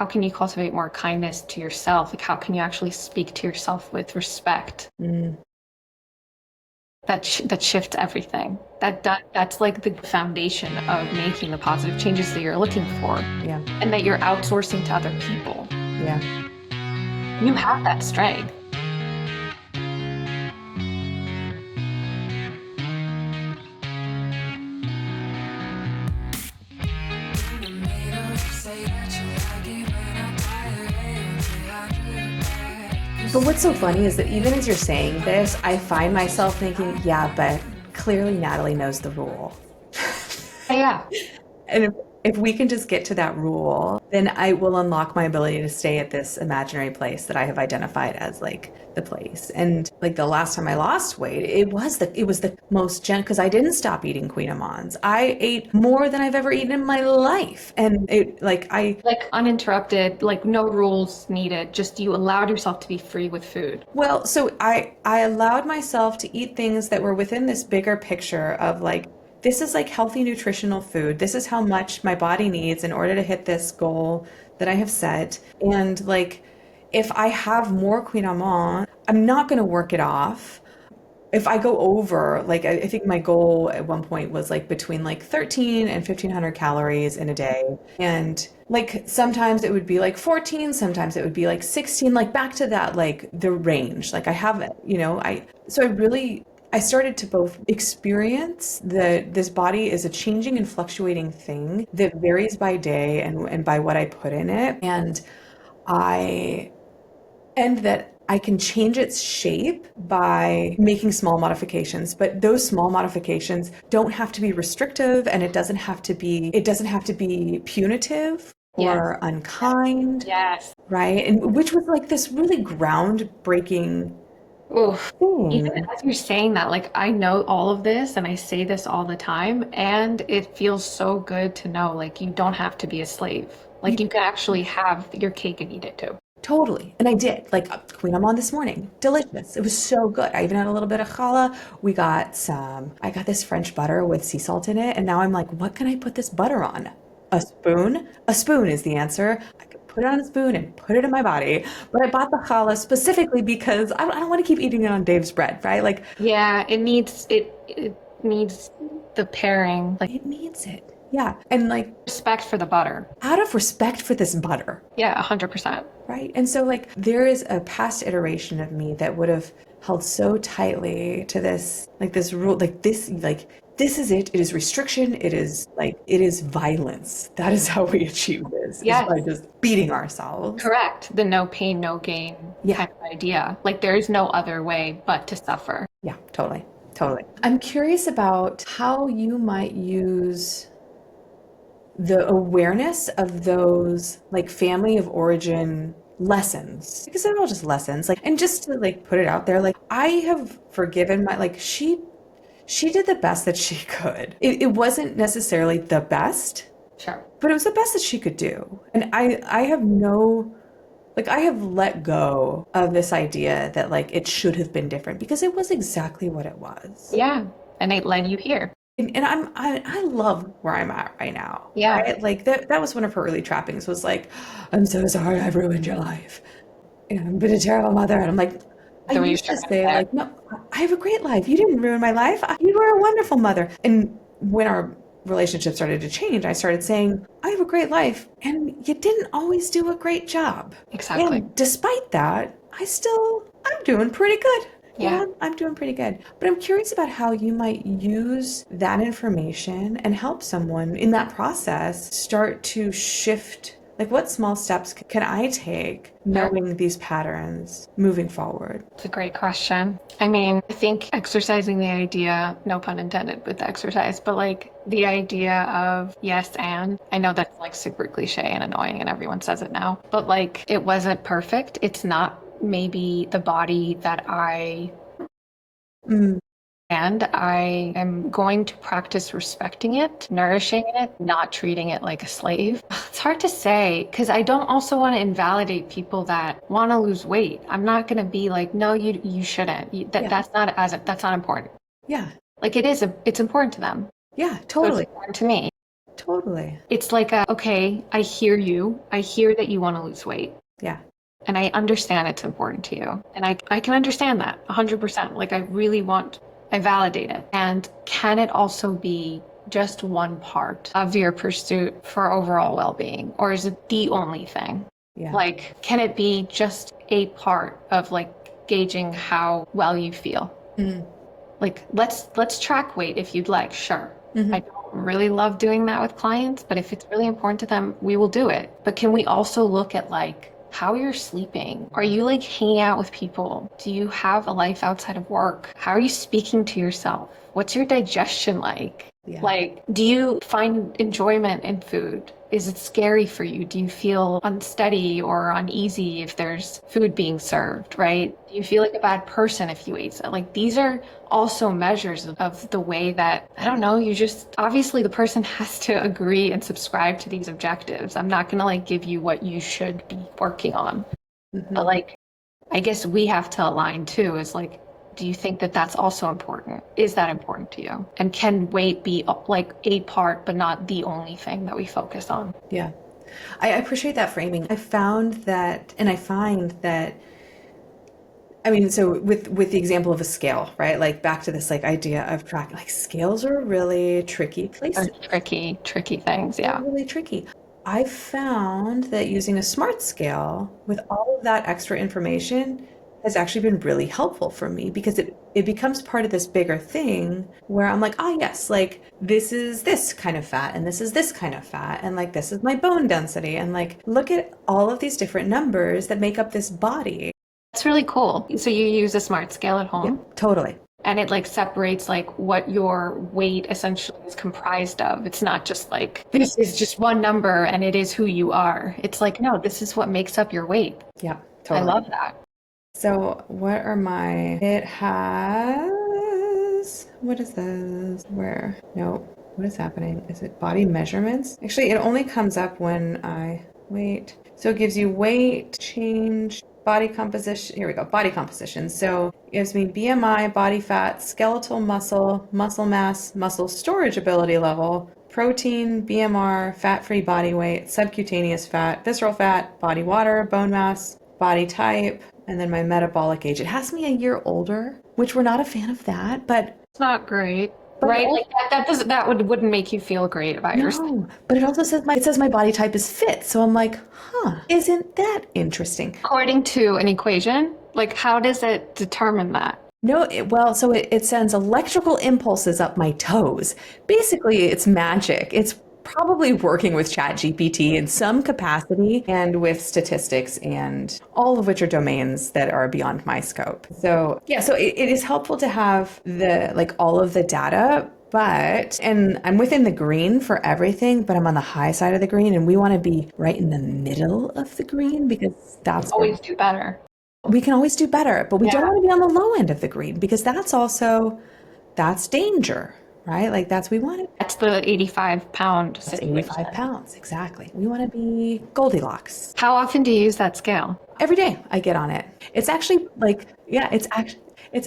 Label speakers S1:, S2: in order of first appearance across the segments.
S1: how can you cultivate more kindness to yourself? Like, how can you actually speak to yourself with respect?
S2: Mm.
S1: That shifts everything. That's like the foundation of making the positive changes that you're looking for,
S2: Yeah.
S1: and that you're outsourcing to other people.
S2: Yeah.
S1: You have that strength.
S2: But what's so funny is that even as you're saying this, I find myself thinking, yeah, but clearly Nataly knows the rule.
S1: Yeah.
S2: And if we can just get to that rule, then I will unlock my ability to stay at this imaginary place that I have identified as like the place. And like the last time I lost weight, it was the most because I didn't stop eating Queen Amans. I ate more than I've ever eaten in my life. And it
S1: Like uninterrupted, like no rules needed. Just you allowed yourself to be free with food.
S2: well, so I allowed myself to eat things that were within this bigger picture of like this is like healthy nutritional food. This is how much my body needs in order to hit this goal that I have set. And like if I have more Queen Amand, I'm not going to work it off. If I go over, like I think my goal at one point was like between like 13 and 1500 calories in a day. And like sometimes it would be like 14, sometimes it would be like 16, like back to that, like the range. Like I have it, I started to both experience that this body is a changing and fluctuating thing that varies by day and by what I put in it. I and that I can change its shape by making small modifications, but those small modifications don't have to be restrictive, and it doesn't have to be punitive
S1: Yes.
S2: or unkind,
S1: Yes.
S2: right? And which was like this really groundbreaking
S1: Oof. Even
S2: thing.
S1: as you're saying that, like I know all of this and I say this all the time, and it feels so good to know like you don't have to be a slave.
S2: You
S1: Like you can actually have your cake and eat it too.
S2: totally. And I did. Like Queen Amand this morning. Delicious. It was so good. I even had a little bit of challah. I got this French butter with sea salt in it. And now I'm like, what can I put this butter on? A spoon? A spoon is the answer. I could put it on a spoon and put it in my body. But I bought the challah specifically because I don't want to keep eating it on Dave's bread, right? Like,
S1: Yeah, it needs the pairing, like
S2: it needs it. Yeah. And like,
S1: respect for the butter.
S2: out of respect for this butter,
S1: Yeah, 100%.
S2: right? And so, like, there is a past iteration of me that would have held so tightly to this, like, this rule, this is it. It is restriction. It is violence. That is how we achieve this, is
S1: Yes,
S2: by just beating ourselves.
S1: correct. The no pain, no gain
S2: Yeah.
S1: kind of idea. Like there is no other way but to suffer.
S2: Yeah, totally. Totally. I'm curious about how you might use the awareness of those like family of origin lessons, because they're all just lessons, like, and just to like put it out there, like I have forgiven my, like, she did the best that she could. It wasn't necessarily the best,
S1: Sure.
S2: but it was the best that she could do. And I have no, like, I have let go of this idea that like it should have been different, because it was exactly what it was.
S1: Yeah. And it led you here.
S2: And I love where I'm at right now,
S1: Yeah.
S2: right? Like that was one of her early trappings, was like, I'm so sorry I've ruined your life. I've been a terrible mother. And I'm like, I
S1: The way you
S2: used to
S1: start
S2: say
S1: there.
S2: like, no, I have a great life. You didn't ruin my life. You were a wonderful mother. And when our relationship started to change, I started saying, I have a great life, and you didn't always do a great job.
S1: Exactly.
S2: And despite that, I'm doing pretty good.
S1: Yeah.
S2: I'm doing pretty good. But I'm curious about how you might use that information and help someone in that process start to shift. Like, what small steps can I take
S1: Sure.
S2: knowing these patterns moving forward?
S1: It's a great question. I mean, I think exercising the idea, no pun intended with the exercise, but like the idea of yes and, I know that's like super cliche and annoying and everyone says it now, but like it wasn't perfect. It's not maybe the body that
S2: Mm,
S1: and I am going to practice respecting it, nourishing it, not treating it like a slave. It's hard to say because I don't also want to invalidate people that want to lose weight. I'm not going to be like, no, you shouldn't.
S2: yeah,
S1: That's not important.
S2: yeah,
S1: Like it's important to them.
S2: yeah,
S1: So it's
S2: totally,
S1: important to me.
S2: Totally.
S1: It's like, okay, I hear you. I hear that you want to lose weight.
S2: Yeah.
S1: And I understand it's important to you. And I can understand that 100%. Like, I really want, I validate it. And can it also be just one part of your pursuit for overall well-being? Or is it the only thing?
S2: Yeah.
S1: Like, can it be just a part of like gauging how well you feel?
S2: Mm.
S1: Like, let's track weight if you'd like, sure.
S2: Mm-hmm.
S1: I don't really love doing that with clients, but if it's really important to them, we will do it. But can we also look at like how you're sleeping? Are you like hanging out with people? Do you have a life outside of work? How are you speaking to yourself? What's your digestion like?
S2: Yeah.
S1: Like, do you find enjoyment in food? Is it scary for you? Do you feel unsteady or uneasy if there's food being served, right? Do you feel like a bad person if you ate that? Like, these are also measures of the way that, I don't know, you just, obviously the person has to agree and subscribe to these objectives. I'm not going to like give you what you should be working on.
S2: Mm-hmm.
S1: But like, I guess we have to align too, is like, do you think that that's also important? Is that important to you? And can weight be like a part, but not the only thing that we focus on?
S2: Yeah. I appreciate that framing. I found that, and I find that, I mean, so with the example of a scale, right? Like back to this like idea of tracking, like scales are really tricky places.
S1: Tricky things,
S2: They're
S1: yeah.
S2: really tricky. I found that using a smart scale with all of that extra information has actually been really helpful for me because it becomes part of this bigger thing where I'm like, ah, yes, like this is this kind of fat and this is this kind of fat and like this is my bone density and like look at all of these different numbers that make up this body.
S1: It's really cool. So you use a smart scale at home?
S2: Yeah, totally.
S1: And it like separates like what your weight essentially is comprised of. It's not just like, this is just one number and it is who you are. It's like, no, this is what makes up your weight.
S2: Yeah, totally.
S1: I love that.
S2: So what are my, it has, what is this? Where? No, what is happening? Is it body measurements? Actually, it only comes up when I, wait. So it gives you weight, change, body composition. Here we go, body composition. So it gives me BMI, body fat, skeletal muscle, muscle mass, muscle storage ability level, protein, BMR, fat-free body weight, subcutaneous fat, visceral fat, body water, bone mass, body type, and then my metabolic age. It has me a year older, which we're not a fan of that, but
S1: It's not great,
S2: but
S1: right? Like wouldn't make you feel great about yourself.
S2: no, but it also says my body type is fit. So I'm like, huh, isn't that interesting?
S1: According to an equation, like how does it determine that?
S2: No, so it sends electrical impulses up my toes. Basically, it's magic. It's probably working with ChatGPT in some capacity and with statistics and all of which are domains that are beyond my scope. So yeah, so it is helpful to have the like all of the data, and I'm within the green for everything, but I'm on the high side of the green and we want to be right in the middle of the green because that's
S1: Always do better.
S2: we can always do better, but we don't
S1: Yeah.
S2: want to be on the low end of the green because that's danger, right? Like we want it.
S1: That's the 85-pound
S2: That's
S1: situation.
S2: 85 pounds, exactly. We want to be Goldilocks.
S1: How often do you use that scale?
S2: Every day I get on it. It's actually like, yeah, it's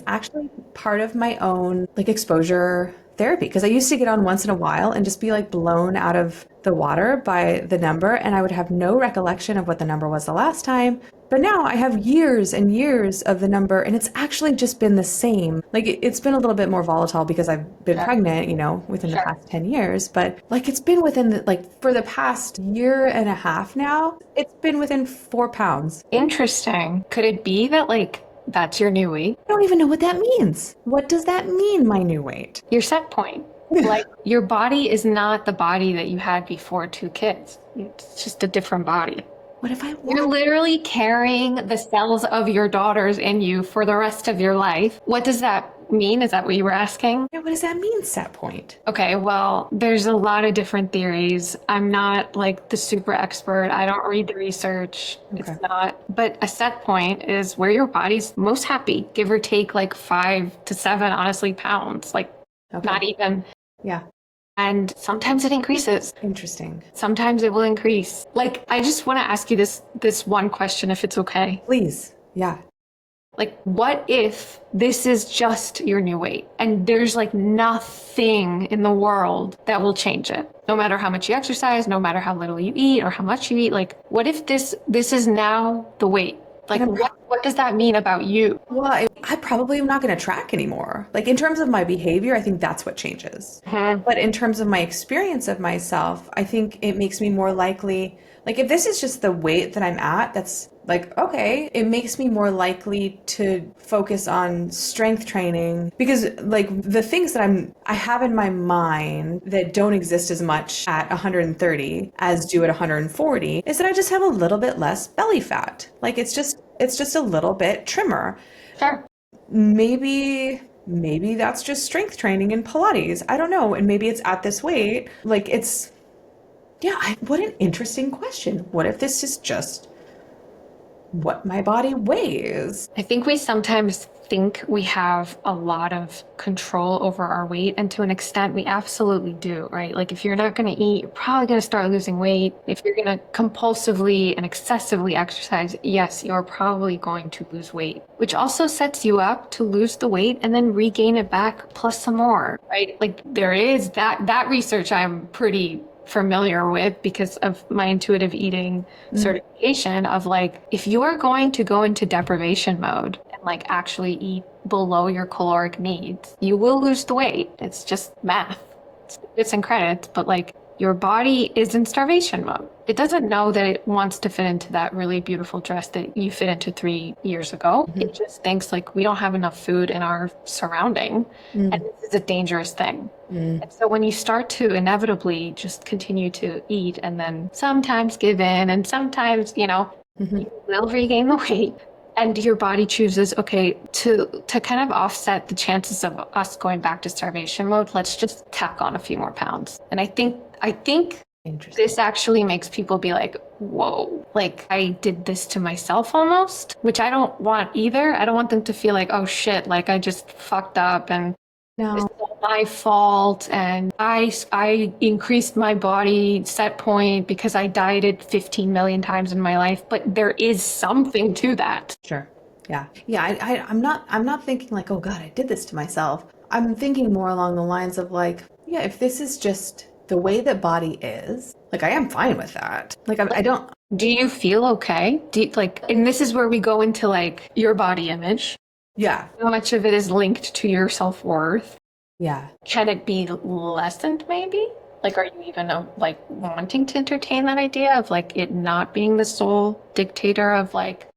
S2: actually part of my own like exposure therapy because I used to get on once in a while and just be like blown out of the water by the number and I would have no recollection of what the number was the last time. But now I have years and years of the number and it's actually just been the same. Like it's been a little bit more volatile because I've been pregnant, within the past 10 years, but like it's been within for the past year and a half now, it's been within 4 pounds.
S1: Interesting. Could it be that like that's your new weight?
S2: I don't even know what that means. What does that mean, my new weight?
S1: Your set point. Like your body is not the body that you had before 2 kids. It's just a different body.
S2: What if I
S1: You're literally carrying the cells of your daughters in you for the rest of your life. What does that mean? Is that what you were asking?
S2: Yeah, what does that mean, set point?
S1: Okay, well, there's a lot of different theories. I'm not like the super expert. I don't read the research.
S2: Okay.
S1: It's not. But a set point is where your body's most happy, give or take like 5 to 7, honestly, pounds. Like not even.
S2: Yeah.
S1: And sometimes it increases.
S2: Interesting.
S1: Sometimes it will increase. Like, I just want to ask you this one question, if it's okay.
S2: Please. Yeah.
S1: Like, what if this is just your new weight and there's like nothing in the world that will change it? No matter how much you exercise, no matter how little you eat or how much you eat, like, what if this is now the weight?
S2: And
S1: Like, what does that mean about you?
S2: well, I probably am not going to track anymore. Like in terms of my behavior, I think that's what changes.
S1: Mhm.
S2: But in terms of my experience of myself, I think it makes me more likely, like if this is just the weight that I'm at, that's like, okay, it makes me more likely to focus on strength training because like the things that I have in my mind that don't exist as much at 130 as do at 140 is that I just have a little bit less belly fat. Like it's just a little bit trimmer.
S1: Sure.
S2: Maybe that's just strength training and Pilates. I don't know. And maybe it's at this weight. Like it's yeah, what an interesting question. What if this is just what my body weighs?
S1: I think we sometimes think we have a lot of control over our weight, and to an extent, we absolutely do, right? Like, if you're not going to eat, you're probably going to start losing weight. If you're going to compulsively and excessively exercise, yes, you're probably going to lose weight, which also sets you up to lose the weight and then regain it back plus some more, right? Like, there is that research I'm pretty familiar with because of my intuitive eating certification of like, if you are going to go into deprivation mode and like actually eat below your caloric needs, you will lose the weight. It's just math. It's and credits, but like your body is in starvation mode. It doesn't know that it wants to fit into that really beautiful dress that you fit into 3 years ago. It just thinks like we don't have enough food in our surrounding, and this is a dangerous thing. And so when you start to inevitably just continue to eat and then sometimes give in and sometimes, you will regain the weight and your body chooses, okay, to kind of offset the chances of us going back to starvation mode, let's just tack on a few more pounds. And I think
S2: Interesting.
S1: this actually makes people be like, whoa, like I did this to myself almost, which I don't want either. I don't want them to feel like, oh shit, like I just fucked up and this
S2: No.
S1: is all my fault and I increased my body set point because I dieted 15 million times in my life, but there is something to that.
S2: Sure. Yeah. Yeah. I'm not thinking like, oh God, I did this to myself. I'm thinking more along the lines of like, yeah, if this is just the way that body is, like I am fine with that. Like I don't,
S1: Do you feel okay? Do you, like, and this is where we go into like your body image.
S2: yeah.
S1: How much of it is linked to your self-worth?
S2: Yeah.
S1: Can it be lessened maybe? Like, are you even like wanting to entertain that idea of like it not being the sole dictator of like,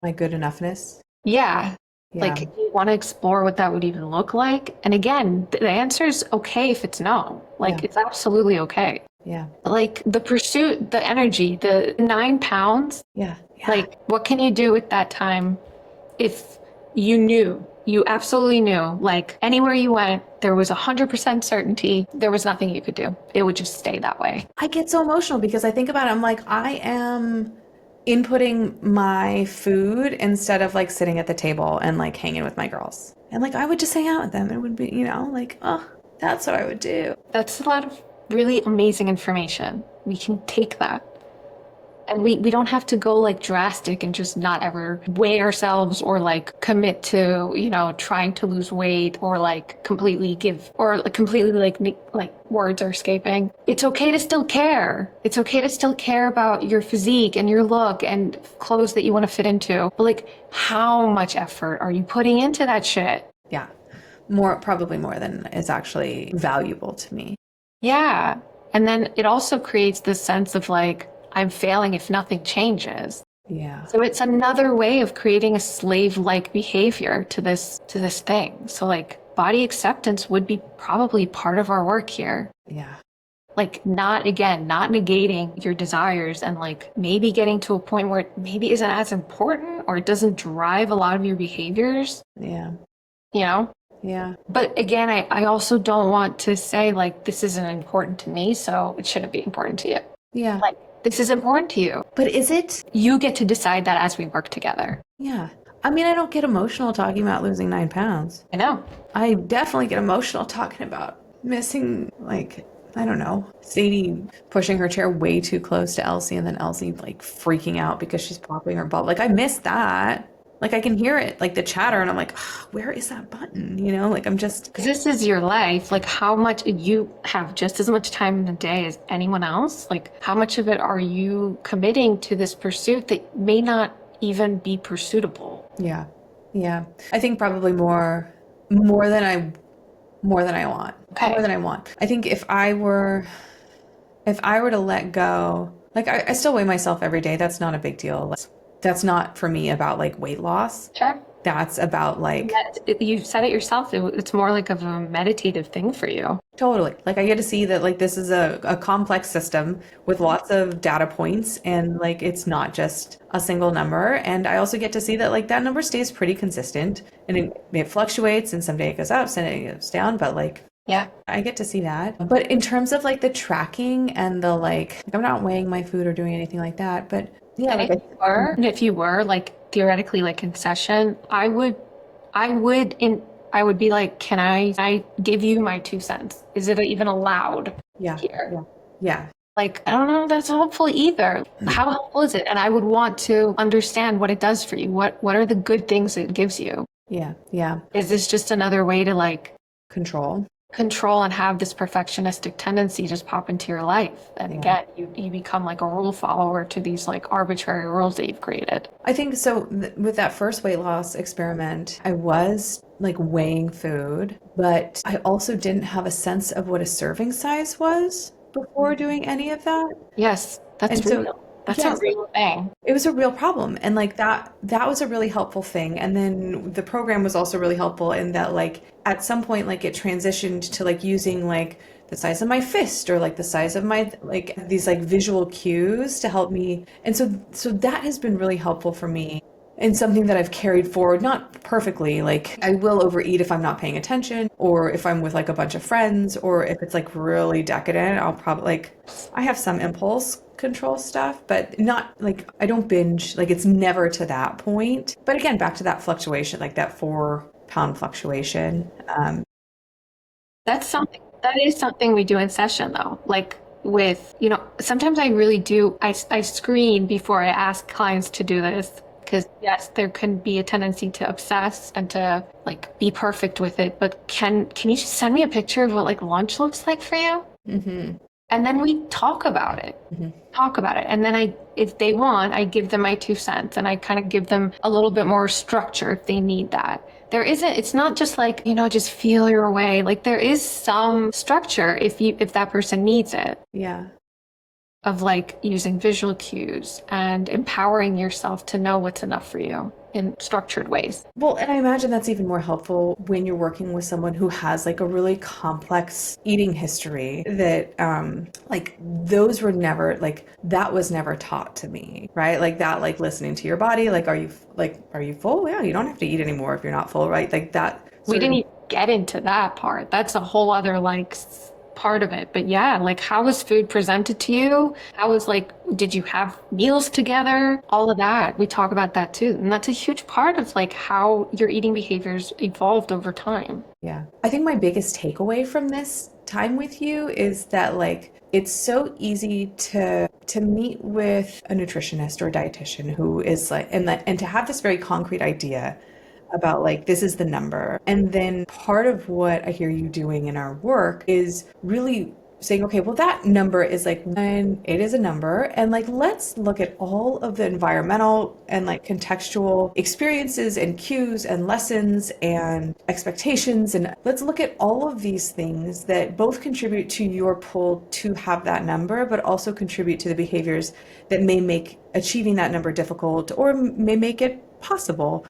S2: My good enoughness.
S1: yeah,
S2: Yeah.
S1: like you want to explore what that would even look like? And again, the answer is okay if it's no. Like,
S2: Yeah.
S1: it's absolutely okay.
S2: Yeah.
S1: Like the pursuit, the energy, the 9 pounds,
S2: Yeah. Yeah.
S1: like what can you do at that time if you absolutely knew, like anywhere you went, there was 100% certainty, there was nothing you could do. It would just stay that way.
S2: I get so emotional because I think about it. I'm like, I am inputting my food instead of like sitting at the table and like hanging with my girls. And like, I would just hang out with them. It would be, like, oh, that's what I would do.
S1: That's a lot of really amazing information. We can take that. And we don't have to go like drastic and just not ever weigh ourselves or like commit to, trying to lose weight or like completely give or like completely like words are escaping. It's okay to still care. It's okay to still care about your physique and your look and clothes that you want to fit into. But like, how much effort are you putting into that shit?
S2: Yeah. Probably more than is actually valuable to me.
S1: Yeah. And then it also creates this sense of like, I'm failing if nothing changes.
S2: Yeah.
S1: So it's another way of creating a slave-like behavior to this thing. So like body acceptance would be probably part of our work here.
S2: Yeah.
S1: Like not negating your desires and like maybe getting to a point where it maybe isn't as important or it doesn't drive a lot of your behaviors,
S2: Yeah.
S1: you know?
S2: Yeah.
S1: But again, I also don't want to say like this isn't important to me, so it shouldn't be important to you.
S2: Yeah.
S1: Like this is important to you.
S2: But is it?
S1: You get to decide that as we work together.
S2: Yeah. I mean, I don't get emotional talking about losing 9 pounds.
S1: I know.
S2: I definitely get emotional talking about missing, like, I don't know, Sadie pushing her chair way too close to Elsie and then Elsie like freaking out because she's popping her bubble. Like, I miss that. Like I can hear it, like the chatter, and I'm like, "Ah, where is that button? You know, like I'm just,
S1: Because this is your life. Like, how much you have just as much time in the day as anyone else? Like, how much of it are you committing to this pursuit that may not even be pursuitable?
S2: yeah, yeah. I think probably more than more than I want, more
S1: Okay.
S2: than I want. I think if I were to let go, like I still weigh myself every day. That's not a big deal. Like, that's not for me about like weight loss.
S1: Sure.
S2: That's about like
S1: You said it yourself. It's more like of a meditative thing for you.
S2: totally. Like I get to see that like this is a complex system with lots of data points and like it's not just a single number. And I also get to see that like that number stays pretty consistent and it fluctuates and someday it goes up, someday it goes down, but like
S1: Yeah.
S2: I get to see that. But in terms of like the tracking and the like I'm not weighing my food or doing anything like that, but yeah,
S1: And
S2: like
S1: if you were like theoretically like in session, I would be like, can I give you my 2 cents? Is it even allowed
S2: yeah,
S1: here?
S2: yeah, yeah,
S1: Like, I don't know if that's helpful either. How helpful is it? And I would want to understand what it does for you. What are the good things it gives you?
S2: yeah, yeah.
S1: Is this just another way to like
S2: Control.
S1: control and have this perfectionistic tendency just pop into your life? And
S2: Yeah.
S1: again, you become like a rule follower to these like arbitrary rules that you've created.
S2: I think so. With that first weight loss experiment, I was like weighing food, but I also didn't have a sense of what a serving size was before doing any of that.
S1: Yes, that's
S2: And so,
S1: real. That's a
S2: yes,
S1: real thing.
S2: it was a real problem. And like that was a really helpful thing. And then the program was also really helpful in that like at some point like it transitioned to like using like the size of my fist or like the size of my like these like visual cues to help me. And so that has been really helpful for me and something that I've carried forward, not perfectly. Like I will overeat if I'm not paying attention or if I'm with like a bunch of friends or if it's like really decadent, I'll probably like I have some impulse control stuff, but not like I don't binge. Like it's never to that point. But again, back to that fluctuation, like that 4 pound fluctuation.
S1: That is something we do in session though. Like with, sometimes I really do, I screen before I ask clients to do this. Because yes, there can be a tendency to obsess and to like be perfect with it. But can you just send me a picture of what like lunch looks like for you?
S2: Mm-hmm.
S1: And then we talk about it.
S2: Mm-hmm.
S1: Talk about it. And then if they want, I give them my 2 cents and I kind of give them a little bit more structure if they need that. It's not just like, just feel your way. Like there is some structure if that person needs it,
S2: Yeah.
S1: of like using visual cues and empowering yourself to know what's enough for you in structured ways.
S2: Well, and I imagine that's even more helpful when you're working with someone who has like a really complex eating history that like those were never like that was never taught to me, right? Like that like listening to your body, like are you full? Yeah, you don't have to eat anymore if you're not full, right? Like that
S1: We
S2: sort of
S1: didn't even get into that part. That's a whole other like part of it. But yeah, like how was food presented to you? How was like, did you have meals together? All of that. We talk about that too. And that's a huge part of like how your eating behaviors evolved over time.
S2: yeah. I think my biggest takeaway from this time with you is that like it's so easy to meet with a nutritionist or a dietitian who is like and to have this very concrete idea about like this is the number. And then part of what I hear you doing in our work is really saying, okay, well that number is like when it is a number and like let's look at all of the environmental and like contextual experiences and cues and lessons and expectations and let's look at all of these things that both contribute to your pull to have that number but also contribute to the behaviors that may make achieving that number difficult or may make it possible.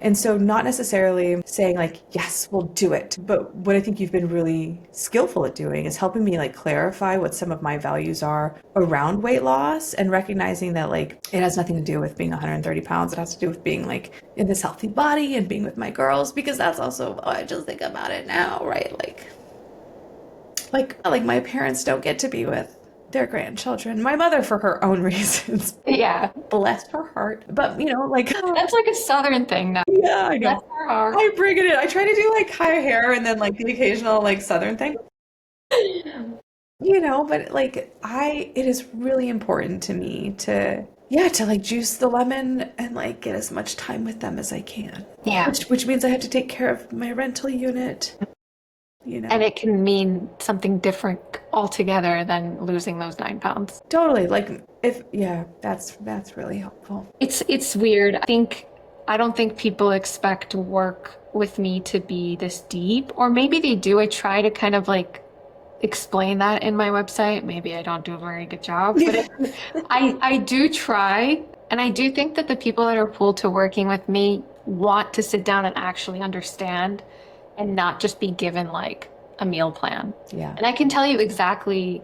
S2: And so not necessarily saying like, yes, we'll do it. But what I think you've been really skillful at doing is helping me like clarify what some of my values are around weight loss and recognizing that like it has nothing to do with being 130 pounds. It has to do with being like in this healthy body and being with my girls because that's also, oh, I just think about it now, right? Like my parents don't get to be with their grandchildren. My mother for her own reasons.
S1: Yeah.
S2: Bless her heart. But like
S1: That's like a Southern thing now.
S2: yeah, I
S1: Bless
S2: know.
S1: her heart.
S2: I bring it in. I try to do like high hair and then like the occasional like southern thing. But like it is really important to me to yeah, to like juice the lemon and like get as much time with them as I can.
S1: Yeah.
S2: Which means I have to take care of my rental unit, you
S1: And
S2: know.
S1: it can mean something different altogether than losing those 9 pounds.
S2: Totally. Like if yeah, that's really helpful.
S1: It's weird. I don't think people expect work with me to be this deep, or maybe they do. I try to kind of like explain that in my website. Maybe I don't do a very good job, but I do try, and I do think that the people that are pulled to working with me want to sit down and actually understand and not just be given like a meal plan.
S2: Yeah.
S1: And I can tell you exactly,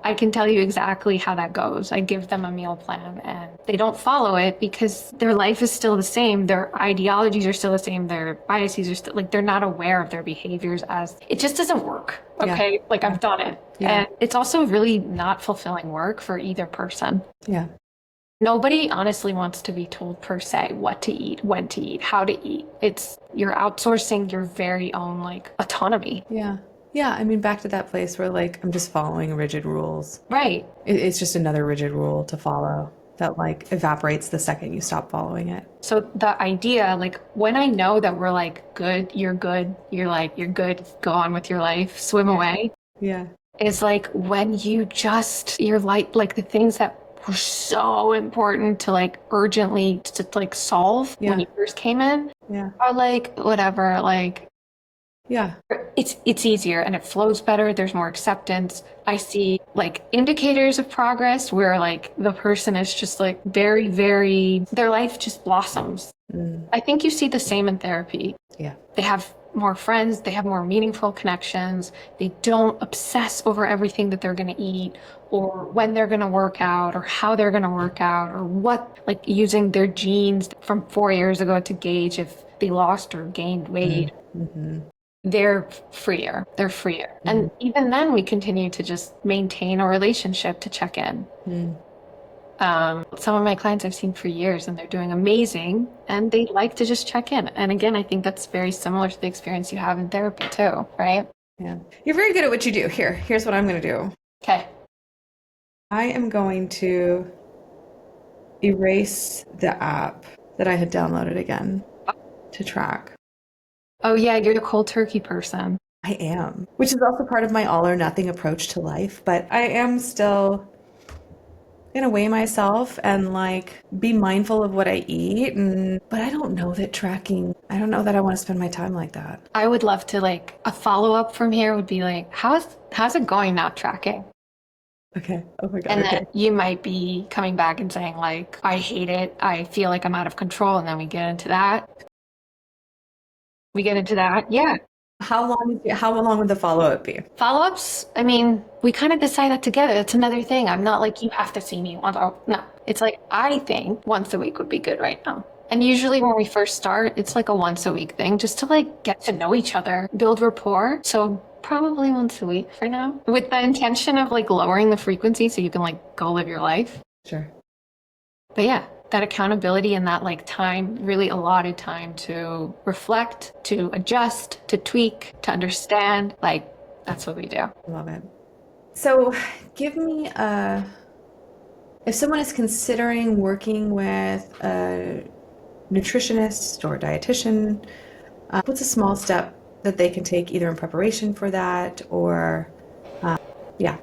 S1: I can tell you exactly how that goes. I give them a meal plan and they don't follow it because their life is still the same. Their ideologies are still the same. Their biases are still like they're not aware of their behaviors as it just doesn't work.
S2: Yeah.
S1: Okay. Like I've done it.
S2: Yeah.
S1: And it's also really not fulfilling work for either person.
S2: Yeah.
S1: Nobody honestly wants to be told per se what to eat, when to eat, how to eat. It's you're outsourcing your very own like autonomy.
S2: Yeah. Yeah. I mean, back to that place where like I'm just following rigid rules.
S1: Right.
S2: It's just another rigid rule to follow that like evaporates the second you stop following it.
S1: So the idea, like when I know that we're like good, you're like, you're good, go on with your life, swim away,
S2: Yeah.
S1: is like when you're like the things that were so important to like urgently to like solve when
S2: Yeah.
S1: you first came in
S2: Yeah.
S1: are like whatever, like
S2: Yeah.
S1: it's easier and it flows better. There's more acceptance. I see like indicators of progress where like the person is just like very, very, their life just blossoms.
S2: Mm.
S1: I think you see the same in therapy.
S2: Yeah.
S1: They have more friends, they have more meaningful connections. They don't obsess over everything that they're going to eat or when they're going to work out or how they're going to work out or what, like using their genes from 4 years ago to gauge if they lost or gained weight.
S2: Mm-hmm.
S1: They're freer. They're freer. And even then, we continue to just maintain a relationship to check in.
S2: Mm.
S1: Some of my clients I've seen for years and they're doing amazing and they like to just check in. And again, I think that's very similar to the experience you have in therapy too, right?
S2: Yeah. You're very good at what you do. Here's what I'm going to do.
S1: Okay.
S2: I am going to erase the app that I had downloaded again to track.
S1: Oh yeah, you're the cold turkey person.
S2: I am, which is also part of my all or nothing approach to life, but I am still gonna weigh myself and like be mindful of what I eat but I don't know that I don't know that I want to spend my time like that.
S1: I would love to like a follow-up from here would be like, how's it going not tracking?
S2: Okay. Oh my God.
S1: And
S2: Okay.
S1: then you might be coming back and saying like, I hate it. I feel like I'm out of control. And then we get into that. Yeah.
S2: How long would the follow-up be?
S1: Follow-ups, I mean, we kind of decide that together. That's another thing. I'm not like, you have to see me once. No, it's like, I think once a week would be good right now. And usually when we first start, it's like a once a week thing just to like get to know each other, build rapport. So probably once a week for now with the intention of like lowering the frequency so you can like go live your life.
S2: Sure.
S1: But yeah, that accountability and that like time, really allotted time to reflect, to adjust, to tweak, to understand, like that's what we do.
S2: Love it. So give me if someone is considering working with a nutritionist or a dietitian, what's a small step that they can take either in preparation for that or, yeah,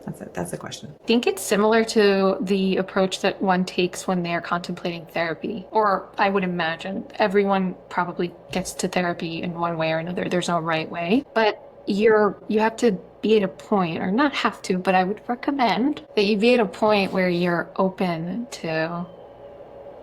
S2: that's it. That's the question.
S1: I think it's similar to the approach that one takes when they're contemplating therapy, or I would imagine everyone probably gets to therapy in one way or another. There's no right way, but you have to be at a point, or not have to, but I would recommend that you be at a point where you're open to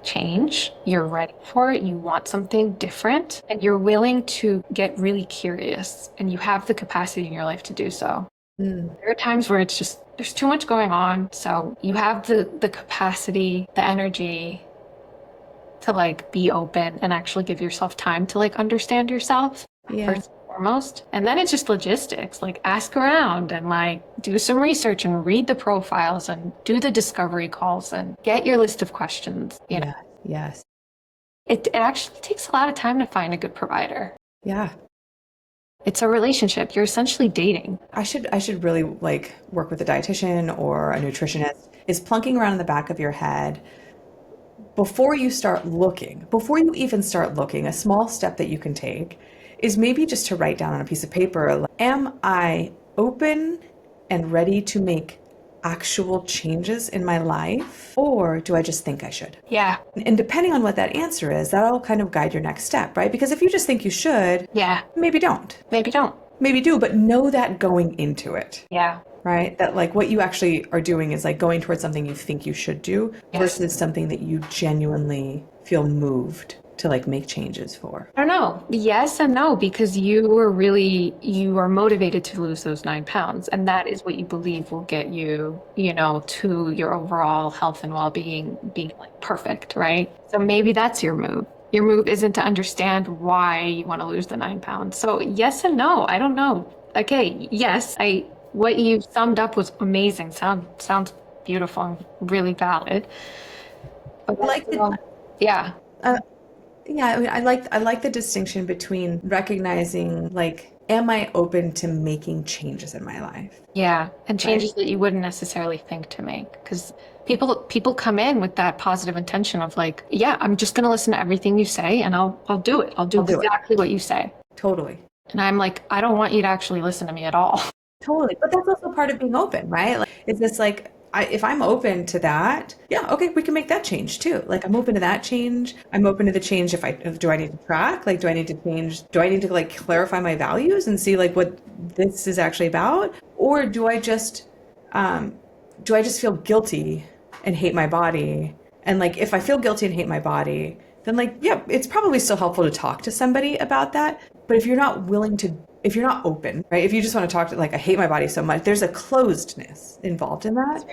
S1: change, you're ready for it, you want something different, and you're willing to get really curious, and you have the capacity in your life to do so. There are times where it's just, there's too much going on, so you have the capacity, the energy to like be open and actually give yourself time to like understand yourself first and foremost. And then it's just logistics, like ask around and like do some research and read the profiles and do the discovery calls and get your list of questions. You know,
S2: Yes.
S1: it actually takes a lot of time to find a good provider.
S2: Yeah.
S1: It's a relationship. You're essentially dating.
S2: I should really like work with a dietitian or a nutritionist is plunking around in the back of your head. Before you even start looking, a small step that you can take is maybe just to write down on a piece of paper, am I open and ready to make actual changes in my life, or do I just think I should?
S1: Yeah.
S2: And depending on what that answer is, that'll kind of guide your next step, right? Because if you just think you should,
S1: Yeah.
S2: maybe don't.
S1: Maybe don't.
S2: Maybe do, but know that going into it.
S1: Yeah.
S2: Right? That like what you actually are doing is like going towards something you think you should do versus something that you genuinely feel moved to like make changes for.
S1: I don't know. Yes and no, because you are motivated to lose those 9 pounds. And that is what you believe will get you, to your overall health and well-being being like perfect, right? So maybe that's your move. Your move isn't to understand why you want to lose the 9 pounds. So yes and no. I don't know. Okay. Yes. What you summed up was amazing. Sounds beautiful and really valid. But yeah.
S2: Yeah, I mean, I like the distinction between recognizing like, am I open to making changes in my life?
S1: Yeah, and changes that you wouldn't necessarily think to make, because people come in with that positive intention of like, yeah, I'm just gonna listen to everything you say and I'll do it. I'll do exactly what you say.
S2: Totally.
S1: And I'm like, I don't want you to actually listen to me at all.
S2: Totally. But that's also part of being open, right? Like, it's just like, if I'm open to that, yeah, okay, we can make that change too. Like, I'm open to that change. I'm open to the change do I need to track? Like, do I need to change? Do I need to like clarify my values and see like what this is actually about? Or do I just feel guilty and hate my body? And like, if I feel guilty and hate my body, then like, yeah, it's probably still helpful to talk to somebody about that. But if you're not open, right? If you just want to talk to like, I hate my body so much, there's a closedness involved in that.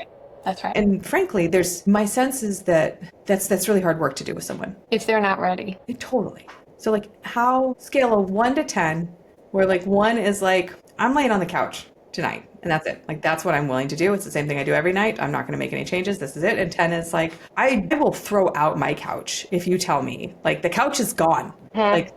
S1: That's right.
S2: And frankly, my sense is that's really hard work to do with someone.
S1: If they're not ready.
S2: Totally. So like scale of 1 to 10, where like 1 is like, I'm laying on the couch tonight and that's it. Like, that's what I'm willing to do. It's the same thing I do every night. I'm not going to make any changes. This is it. And 10 is like, I will throw out my couch if you tell me like the couch is gone. Like,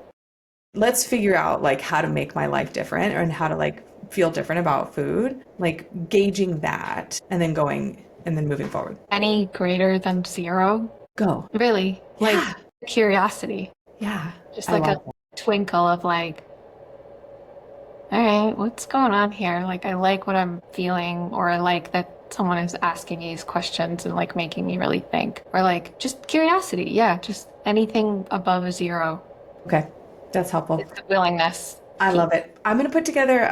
S2: let's figure out like how to make my life different and how to like feel different about food, like gauging that and then going and then moving forward.
S1: Any greater than 0?
S2: Go.
S1: Really? Like curiosity.
S2: Yeah.
S1: Just like a twinkle of like, all right, what's going on here? Like, I like what I'm feeling, or I like that someone is asking me these questions and like making me really think, or like just curiosity. Yeah. Just anything above a 0.
S2: Okay. That's helpful.
S1: It's the willingness.
S2: I love it. I'm going to put together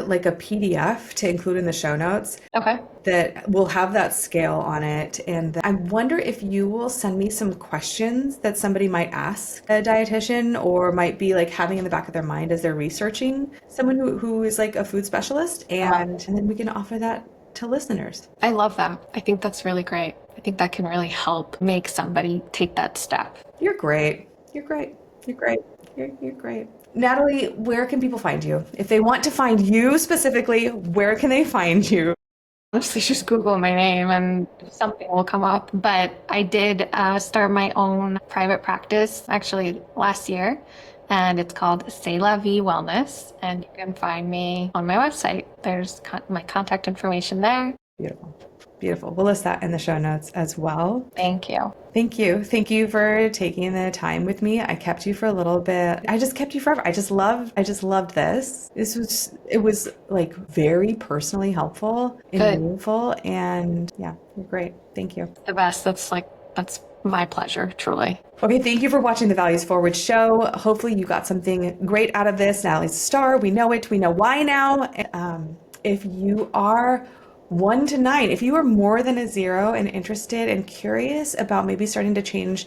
S2: like a PDF to include in the show notes.
S1: Okay.
S2: That will have that scale on it. And I wonder if you will send me some questions that somebody might ask a dietitian or might be like having in the back of their mind as they're researching someone who is like a food specialist. And then we can offer that to listeners.
S1: I love that. I think that's really great. I think that can really help make somebody take that step.
S2: You're great. You're great. You're great. You're great. Nataly, where can people find you? If they want to find you specifically, where can they find you?
S1: Honestly, just Google my name and something will come up. But I did start my own private practice actually last year, and it's called C'est La Vie Wellness. And you can find me on my website. There's my contact information there.
S2: Beautiful. Beautiful. We'll list that in the show notes as well.
S1: Thank you.
S2: Thank you. Thank you for taking the time with me. I kept you for a little bit. I just kept you forever. I just loved this. It was like very personally helpful and meaningful. And yeah, you're great. Thank you.
S1: The best. That's my pleasure, truly.
S2: Okay, thank you for watching the Values Forward show. Hopefully you got something great out of this. Nataly's a star. We know it. We know why now. If you are 1 to 9, if you are more than a 0 and interested and curious about maybe starting to change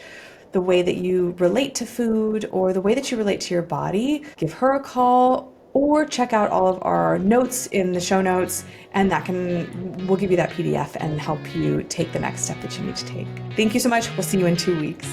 S2: the way that you relate to food or the way that you relate to your body, give her a call or check out all of our notes in the show notes, and we'll give you that PDF and help you take the next step that you need to take. Thank you so much. We'll see you in 2 weeks.